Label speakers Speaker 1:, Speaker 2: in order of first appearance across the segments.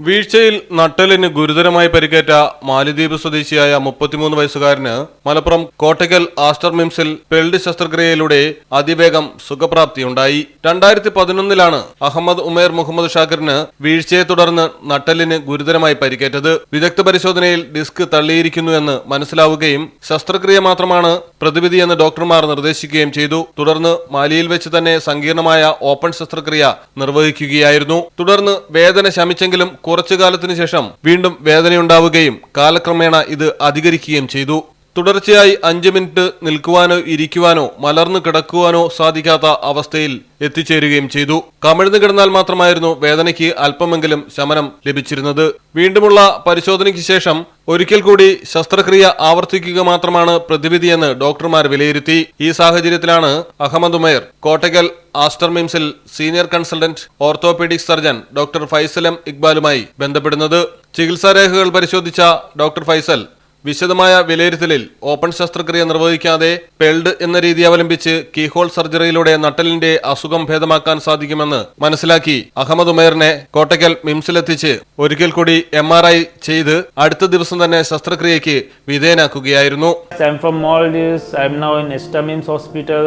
Speaker 1: വീഴ്ചയിൽ നട്ടെല്ലിന് ഗുരുതരമായി പരിക്കേറ്റ മാലിദ്വീപ് സ്വദേശിയായ 33 വയസ്സുകാരന് മലപ്പുറം കോട്ടയ്ക്കൽ ആസ്റ്റർ മിംസിൽ പെൽഡ് ശസ്ത്രക്രിയയിലൂടെ അതിവേഗം സുഖപ്രാപ്തിയുണ്ടായി. 2011 അഹമ്മദ് ഉമേർ മുഹമ്മദ് ഷാക്കിറിന് വീഴ്ചയെ തുടർന്ന് നട്ടെല്ലിന് ഗുരുതരമായി പരിക്കേറ്റത്. വിദഗ്ധ പരിശോധനയിൽ ഡിസ്ക് തള്ളിയിരിക്കുന്നുവെന്ന് മനസ്സിലാവുകയും ശസ്ത്രക്രിയ മാത്രമാണ് പ്രതിവിധിയെന്ന് ഡോക്ടർമാർ നിർദ്ദേശിക്കുകയും ചെയ്തു. തുടർന്ന് മാലിയിൽ വെച്ച് തന്നെ സങ്കീർണമായ ഓപ്പൺ ശസ്ത്രക്രിയ നിർവഹിക്കുകയായിരുന്നു. തുടർന്ന് വേദന ശമിച്ചെങ്കിലും കുറച്ചു കാലത്തിനു ശേഷം വീണ്ടും വേദനയുണ്ടാവുകയും കാലക്രമേണ ഇത് അധികരിക്കുകയും ചെയ്തു. തുടർച്ചയായി 5 മിനിറ്റ് നിൽക്കുവാനോ ഇരിക്കുവാനോ മലർന്നു കിടക്കുവാനോ സാധിക്കാത്ത അവസ്ഥയിൽ എത്തിച്ചേരുകയും ചെയ്തു. കമിഴ്ന്നു കിടന്നാൽ മാത്രമായിരുന്നു വേദനയ്ക്ക് അല്പമെങ്കിലും ശമനം ലഭിച്ചിരുന്നത്. വീണ്ടുമുള്ള പരിശോധനയ്ക്ക് ശേഷം ഒരിക്കൽ കൂടി ശസ്ത്രക്രിയ ആവർത്തിക്കുക മാത്രമാണ് പ്രതിവിധിയെന്ന് ഡോക്ടർമാർ വിലയിരുത്തി. ഈ സാഹചര്യത്തിലാണ് അഹമ്മദ് ഉമേർ കോട്ടയ്ക്കൽ ആസ്റ്റർ മിംസിൽ senior consultant orthopaedic surgeon doctor Faisal M ഇക്ബാലുമായി ബന്ധപ്പെടുന്നത്. ചികിത്സാരേഖകൾ പരിശോധിച്ച ഡോക്ടർ ഫൈസൽ വിശദമായ വിലയിരുത്തലിൽ ഓപ്പൺ ശസ്ത്രക്രിയ നിർവഹിക്കാതെ പെൽഡ് എന്ന രീതി അവലംബിച്ച് കീഹോൾ സർജറിയിലൂടെ നട്ടലിന്റെ അസുഖം ഭേദമാക്കാൻ സാധിക്കുമെന്ന് മനസ്സിലാക്കി അഹമ്മദ് ഉമേറിനെ കോട്ടയ്ക്കൽ മിംസിലെത്തിച്ച് ഒരിക്കൽ കൂടി MRI ചെയ്ത് അടുത്ത ദിവസം തന്നെ ശസ്ത്രക്രിയയ്ക്ക് വിധേയനാക്കുകയായിരുന്നു.
Speaker 2: I'm from Maldives. I'm now in Esta Mims Hospital.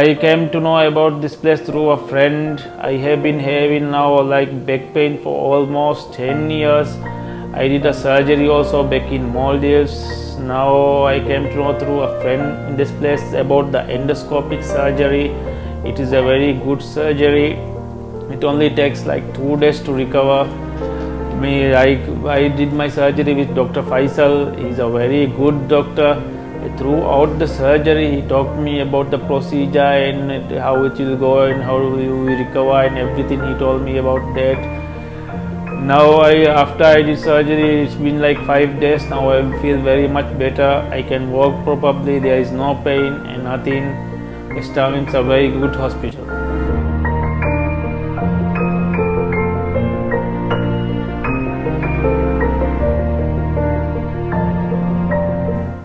Speaker 2: I came to know about this place through a friend. I have been having now like back pain for almost 10 years. I did a surgery also back in Maldives. Now I came to know through a friend in this place about the endoscopic surgery. It is a very good surgery. It only takes like 2 days to recover. I did my surgery with Dr. Faisal. He's a very good doctor. Throughout the surgery he talked me about the procedure and how it will go and how you will recover and everything. He told me about that. Now after I did surgery, it's been like 5 days now. I feel very much better. I can walk properly. There is no pain and nothing. Esta Mims is a very good hospital.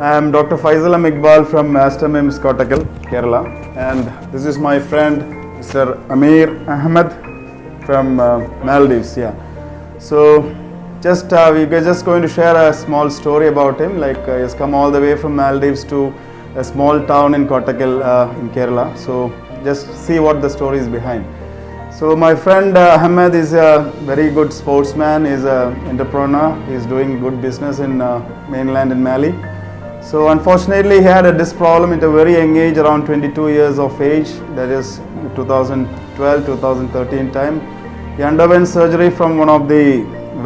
Speaker 3: I am Dr. Faisal M. Iqbal from Aster Mims, Kottakkal, Kerala, and this is my friend Mr. Amir Ahmed from Maldives. Yeah. So we're just going to share a small story about him. Like he has come all the way from Maldives to a small town in Kottakkal in Kerala. So just see what the story is behind. So my friend Ahmed is a very good sportsman. He's an entrepreneur. He's doing good business in mainland in Mali. So unfortunately he had a disc problem at a very young age, around 22 years of age. That is 2012-2013 time. He underwent surgery from one of the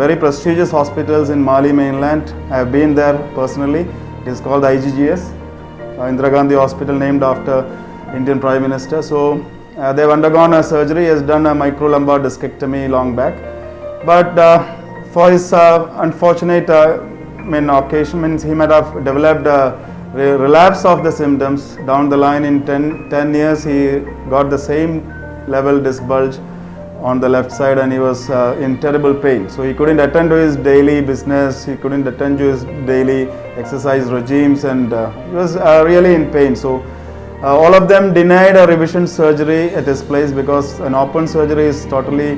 Speaker 3: very prestigious hospitals in Mali mainland. I have been there personally. It is called IGGS, Indira Gandhi Hospital, named after Indian Prime Minister. So they have undergone a surgery. He has done a microlumbar discectomy long back. But for his unfortunate occasion, means he might have developed a relapse of the symptoms. Down the line in 10 years he got the same level disc bulge on the left side and he was in terrible pain. So he couldn't attend to his daily business, he couldn't attend to his daily exercise regimes, and he was really in pain. So all of them denied a revision surgery at his place because an open surgery is totally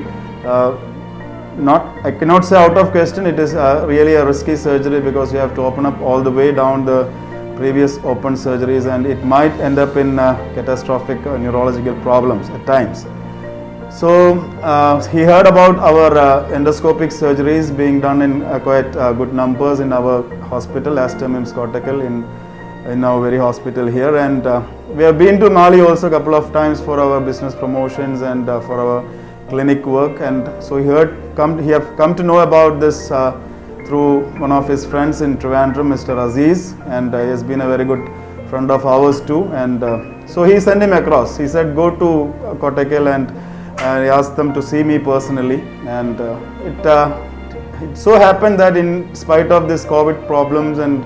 Speaker 3: I cannot say out of question. It is really a risky surgery because you have to open up all the way down the previous open surgeries and it might end up in catastrophic neurological problems at times. So he heard about our endoscopic surgeries being done in quite good numbers in our hospital, Aster Mims Kottakkal, in our very hospital here, and we have been to Mali also a couple of times for our business promotions and for our clinic work. And so he have come to know about this through one of his friends in Trivandrum, Mr. Aziz, and he has been a very good friend of ours too. And so he sent him across. He said go to Kottakkal, and he asked them to see me personally. And it so happened that in spite of this COVID problems and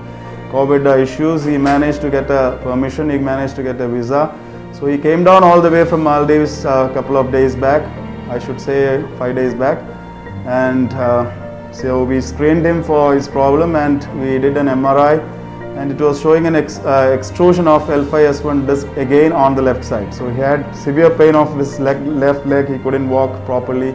Speaker 3: COVID issues, he managed to get a permission. He managed to get a visa. So he came down all the way from Maldives a couple of days back. I should say 5 days back, and so we screened him for his problem and we did an MRI, and it was showing an extrusion of L5S1 disc again on the left side. So he had severe pain of his left leg. He couldn't walk properly,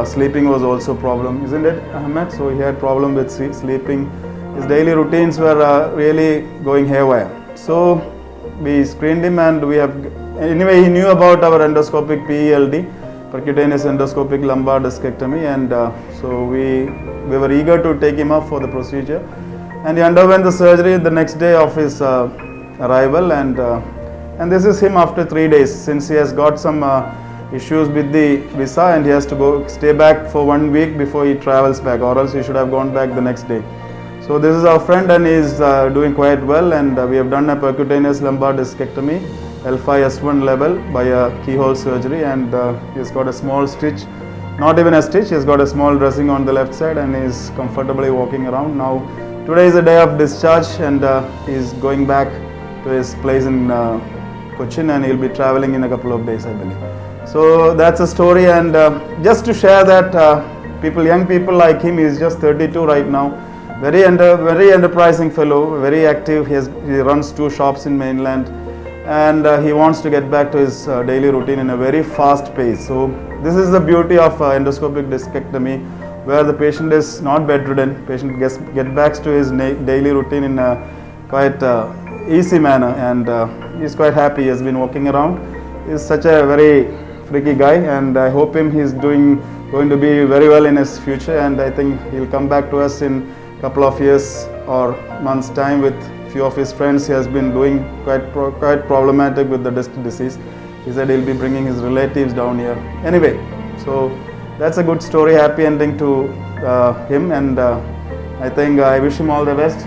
Speaker 3: Sleeping was also a problem, isn't it, Ahmed? So he had problem with sleeping. His daily routines were really going haywire. So we screened him, and anyway, he knew about our endoscopic PELD, percutaneous endoscopic lumbar discectomy, and so we were eager to take him up for the procedure. And he underwent the surgery the next day of his arrival, and this is him after 3 days, since he has got some issues with the visa, and he has to stay back for 1 week before he travels back, or else he should have gone back the next day. So this is our friend, and he is doing quite well, and we have done a percutaneous lumbar discectomy, L5S1 level, by a keyhole surgery, and he's got a small stitch, not even a stitch, he's got a small dressing on the left side, and he's comfortably walking around. Now today is the day of discharge, and he's going back to his place in Cochin, and he'll be traveling in a couple of days, I believe. So that's a story, and just to share that young people like him, he's just 32 right now, very enterprising fellow, very active. He runs 2 shops in mainland, and he wants to get back to his daily routine in a very fast pace. So this is the beauty of endoscopic discectomy, where the patient is not bedridden, patient get back to his daily routine in a quite easy manner, and he's quite happy. He has been walking around. He's such a very freaky guy, and I hope he's going to be very well in his future, and I think he'll come back to us in a couple of years or months time with few of his friends. He has been doing quite problematic with the disc disease. He said he'll be bringing his relatives down here. Anyway, so that's a good story, happy ending to him, and I think I wish him all the best.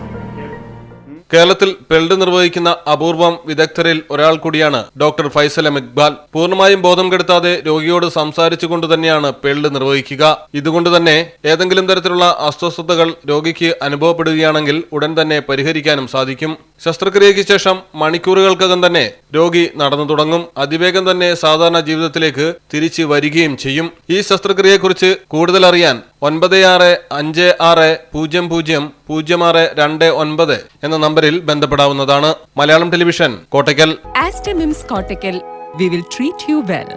Speaker 1: കേരളത്തിൽ പെൽഡ് നിർവഹിക്കുന്ന അപൂർവം വിദഗ്ധരിൽ ഒരാൾ കൂടിയാണ് doctor Faisal M Iqbal. പൂർണ്ണമായും ബോധം കെടുത്താതെ രോഗിയോട് സംസാരിച്ചുകൊണ്ട് തന്നെയാണ് പെൽഡ് നിർവഹിക്കുക. ഇതുകൊണ്ട് തന്നെ ഏതെങ്കിലും തരത്തിലുള്ള അസ്വസ്ഥതകൾ രോഗിക്ക് അനുഭവപ്പെടുകയാണെങ്കിൽ ഉടൻ തന്നെ പരിഹരിക്കാനും സാധിക്കും. ശസ്ത്രക്രിയയ്ക്ക് ശേഷം മണിക്കൂറുകൾക്കകം തന്നെ രോഗി നടന്നു തുടങ്ങും. അതിവേഗം തന്നെ സാധാരണ ജീവിതത്തിലേക്ക് തിരിച്ചു വരികയും ചെയ്യും. ഈ ശസ്ത്രക്രിയയെക്കുറിച്ച് കൂടുതൽ അറിയാൻ 9656000629 എന്ന നമ്പറിൽ ബന്ധപ്പെടാവുന്നതാണ്. Malayalam television, Kottakkal.
Speaker 4: Aster MIMS Kottakkal, we will treat you well.